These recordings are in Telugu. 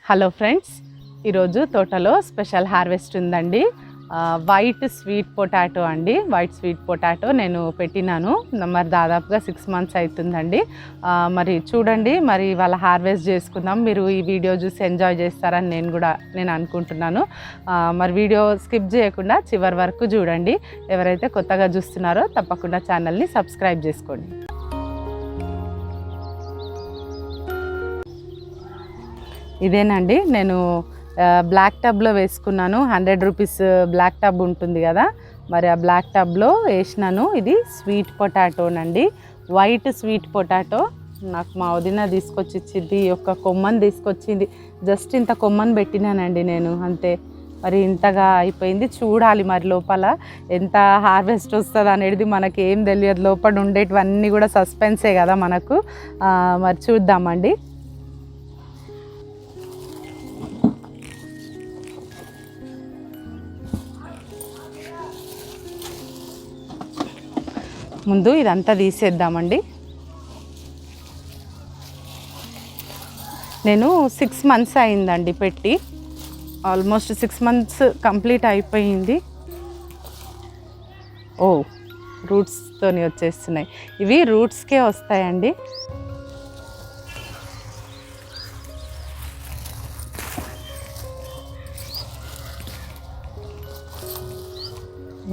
హలో ఫ్రెండ్స్, ఈరోజు తోటలో స్పెషల్ హార్వెస్ట్ ఉందండి. వైట్ స్వీట్ పొటాటో అండి. వైట్ స్వీట్ పొటాటో నేను పెట్టినాను, మరి దాదాపుగా 6 months అవుతుందండి. మరి చూడండి, మరి వాళ్ళ హార్వెస్ట్ చేసుకుందాం. మీరు ఈ వీడియో చూసి ఎంజాయ్ చేస్తారని నేను అనుకుంటున్నాను. మరి వీడియో స్కిప్ చేయకుండా చివరి వరకు చూడండి. ఎవరైతే కొత్తగా చూస్తున్నారో తప్పకుండా ఛానల్ని సబ్స్క్రైబ్ చేసుకోండి. ఇదేనండి, నేను బ్లాక్ టబ్లో వేసుకున్నాను. 100 రూపీస్ బ్లాక్ టబ్ ఉంటుంది కదా, మరి ఆ బ్లాక్ టబ్లో వేసినాను. ఇది స్వీట్ పొటాటోనండి, వైట్ స్వీట్ పొటాటో. నాకు మా వదిన తీసుకొచ్చి ఇచ్చింది, ఒక కొమ్మని తీసుకొచ్చింది. జస్ట్ ఇంత కొమ్మని పెట్టినానండి నేను, అంతే. మరి ఇంతగా అయిపోయింది. చూడాలి మరి లోపల ఎంత హార్వెస్ట్ వస్తుంది అనేది మనకి ఏం తెలియదు. లోపల ఉండేటివన్నీ కూడా సస్పెన్సే కదా మనకు. మరి చూద్దామండి. ముందు ఇదంతా తీసేద్దామండి. నేను 6 months అయిందండి పెట్టి, ఆల్మోస్ట్ 6 months కంప్లీట్ అయిపోయింది. ఓ, రూట్స్తోని వచ్చేస్తున్నాయి. ఇవి రూట్స్కే వస్తాయండి.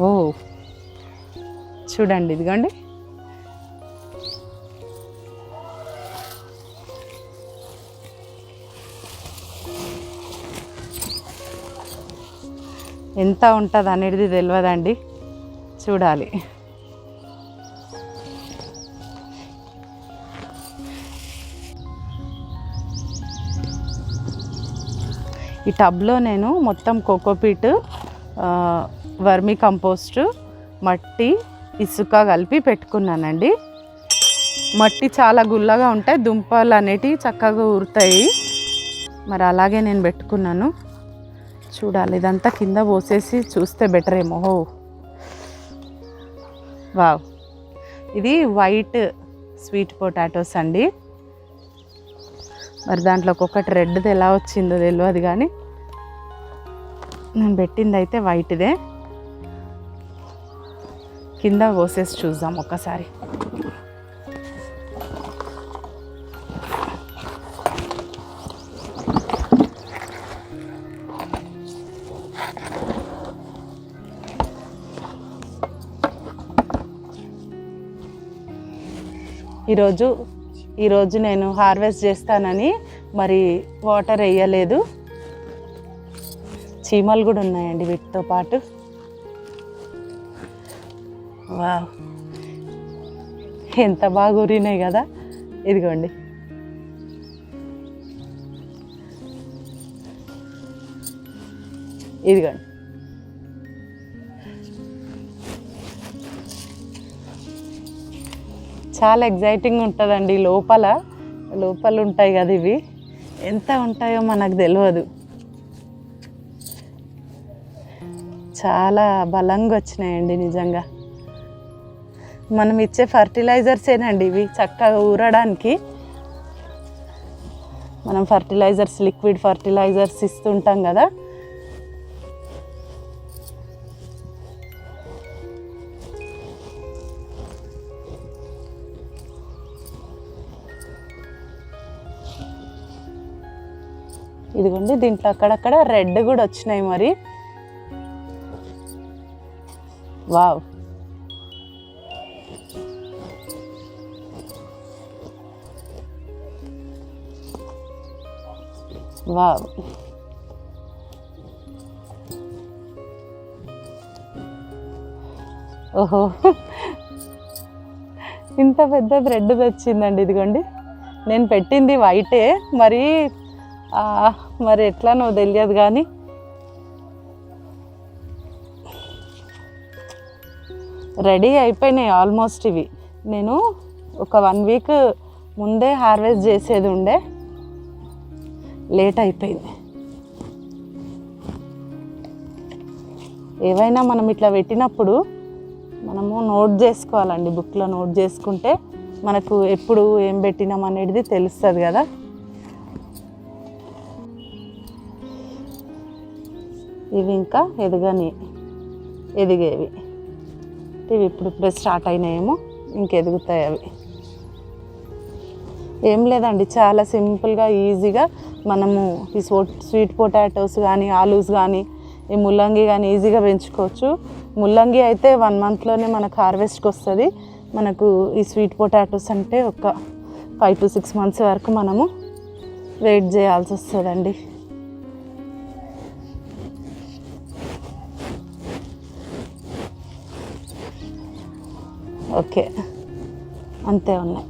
ఓ, చూడండి, ఇదిగోండి. ఎంత ఉంటుంది అనేది తెలియదండి, చూడాలి. ఈ టబ్లో నేను మొత్తం కోకోపీట్, వర్మీ కంపోస్ట్, మట్టి, ఇసుక కలిపి పెట్టుకున్నానండి. మట్టి చాలా గుల్లగా ఉంటాయి, దుంపలు అనేటివి చక్కగా ఊరుతాయి. మరి అలాగే నేను పెట్టుకున్నాను. చూడాలి, ఇదంతా కింద పోసేసి చూస్తే బెటర్ ఏమో. వావ్, ఇది వైట్ స్వీట్ పొటాటోస్ అండి. మరి దాంట్లో ఒక్కొక్కటి రెడ్ది ఎలా వచ్చిందో తెలియదు, కానీ నేను పెట్టింది అయితే వైట్దే. కింద పోసేసి చూద్దాం ఒక్కసారి. ఈరోజు నేను హార్వెస్ట్ చేస్తానని మరి వాటర్ వేయలేదు. చీమలు కూడా ఉన్నాయండి వీటితో పాటు. వావ్, ఎంత బాగా ఊరినాయి కదా. ఇదిగోండి, ఇదిగోండి. చాలా ఎగ్జైటింగ్ ఉంటుందండి. లోపల ఉంటాయి కదా, ఇవి ఎంత ఉంటాయో మనకు తెలియదు. చాలా బలంగా వచ్చినాయండి నిజంగా. మనం ఇచ్చే ఫర్టిలైజర్సేనండి ఇవి చక్కగా ఊరడానికి. మనం ఫర్టిలైజర్స్, లిక్విడ్ ఫర్టిలైజర్స్ ఇస్తుంటాం కదా. ఇదిగోండి, దీంట్లో అక్కడక్కడ రెడ్ కూడా వచ్చినాయి మరి. Wow, wow. ఓహో, ఇంత పెద్ద థ్రెడ్ వచ్చిందండి. ఇదిగోండి, నేను పెట్టింది వైటే, మరి ఎట్లానో తెలియదు, కానీ రెడీ అయిపోయినాయి ఆల్మోస్ట్. ఇవి నేను ఒక 1 week ముందే హార్వెస్ట్ చేసేది ఉండే, లేట్ అయిపోయింది. ఏవైనా మనం ఇట్లా పెట్టినప్పుడు మనము నోట్ చేసుకోవాలండి, బుక్లో నోట్ చేసుకుంటే మనకు ఎప్పుడు ఏం పెట్టినాం అనేది తెలుస్తుంది కదా. ఇవి ఇంకా ఎదిగేవి. ఇవి ఇప్పుడిప్పుడే స్టార్ట్ అయినాయేమో, ఇంకెదుగుతాయి అవి. ఏం లేదండి, చాలా సింపుల్గా ఈజీగా మనము ఈ స్వీట్ పొటాటోస్ కానీ, ఆలూస్ కానీ, ఈ ముల్లంగి కానీ ఈజీగా పెంచుకోవచ్చు. ముల్లంగి అయితే 1 monthలోనే మనకు హార్వెస్ట్కి వస్తుంది. మనకు ఈ స్వీట్ పొటాటోస్ అంటే ఒక 5 to 6 months వరకు మనము వెయిట్ చేయాల్సి వస్తుందండి. ఓకే, అంతే ఉన్నాయి.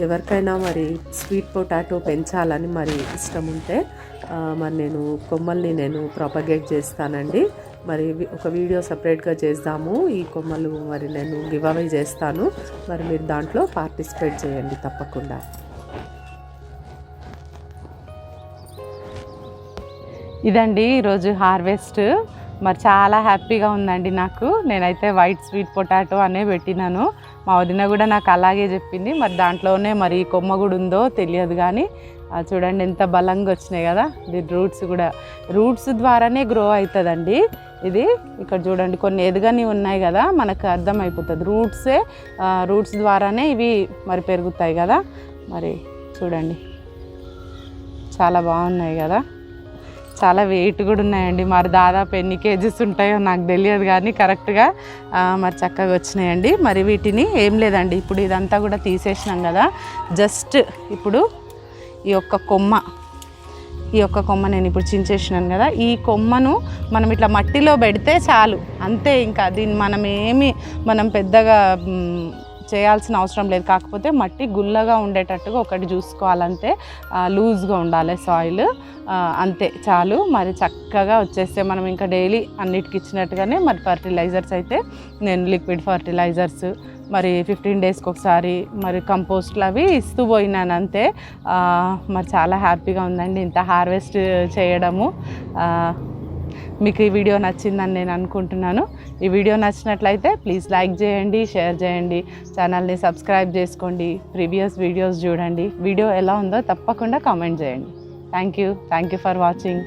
ఎవరికైనా మరి స్వీట్ పొటాటో పెంచాలని మరి ఇష్టం ఉంటే మరి నేను కొమ్మల్ని నేను ప్రాపగేట్ చేస్తానండి. మరి ఒక వీడియో సపరేట్గా చేద్దాము. ఈ కొమ్మలు మరి నేను గివ్ అవే చేస్తాను. మరి మీరు దాంట్లో పార్టిసిపేట్ చేయండి తప్పకుండా. ఇదండి ఈరోజు హార్వెస్ట్. మరి చాలా హ్యాపీగా ఉందండి నాకు. నేనైతే వైట్ స్వీట్ పొటాటో అనే పెట్టినాను. మా వదిన కూడా నాకు అలాగే చెప్పింది. మరి దాంట్లోనే మరి కొమ్మ కూడా ఉందో తెలియదు, కానీ చూడండి ఎంత బలంగా వచ్చినాయి కదా. ఇది రూట్స్ ద్వారానే గ్రో అవుతుందండి ఇది. ఇక్కడ చూడండి కొన్ని ఎదగని ఉన్నాయి కదా, మనకు అర్థమైపోతుంది. రూట్స్ ద్వారానే ఇవి మరి పెరుగుతాయి కదా. మరి చూడండి చాలా బాగున్నాయి కదా. చాలా వెయిట్ కూడా ఉన్నాయండి. మరి దాదాపు ఎన్ని కేజీస్ ఉంటాయో నాకు తెలియదు, కానీ కరెక్ట్గా మరి చక్కగా వచ్చినాయండి. మరి వీటిని ఏం లేదండి, ఇప్పుడు ఇదంతా కూడా తీసేసినాం కదా. జస్ట్ ఇప్పుడు ఈ ఒక్క కొమ్మ నేను ఇప్పుడు చించేసినాను కదా. ఈ కొమ్మను మనం ఇట్లా మట్టిలో పెడితే చాలు, అంతే. ఇంకా దీన్ని మనం పెద్దగా చేయాల్సిన అవసరం లేదు. కాకపోతే మట్టి గుల్లగా ఉండేటట్టుగా ఒకటి చూసుకోవాలంతే, లూజ్గా ఉండాలి సాయిల్, అంతే చాలు. మరి చక్కగా వచ్చేస్తే మనం ఇంకా డైలీ అన్నిటికి ఇచ్చినట్టుగానే మరి ఫర్టిలైజర్స్ అయితే నేను లిక్విడ్ ఫర్టిలైజర్స్ మరి 15 daysకి ఒకసారి మరి కంపోస్ట్లు అవి ఇస్తూ పోయినాను అంతే. మరి చాలా హ్యాపీగా ఉందండి ఇంత హార్వెస్ట్ చేయడము. మీకు ఈ వీడియో నచ్చిందని నేను అనుకుంటున్నాను. ఈ వీడియో నచ్చినట్లయితే ప్లీజ్ లైక్ చేయండి, షేర్ చేయండి, ఛానల్ని సబ్స్క్రైబ్ చేసుకోండి, ప్రీవియస్ వీడియోస్ చూడండి. వీడియో ఎలా ఉందో తప్పకుండా కామెంట్ చేయండి. Thank you for watching.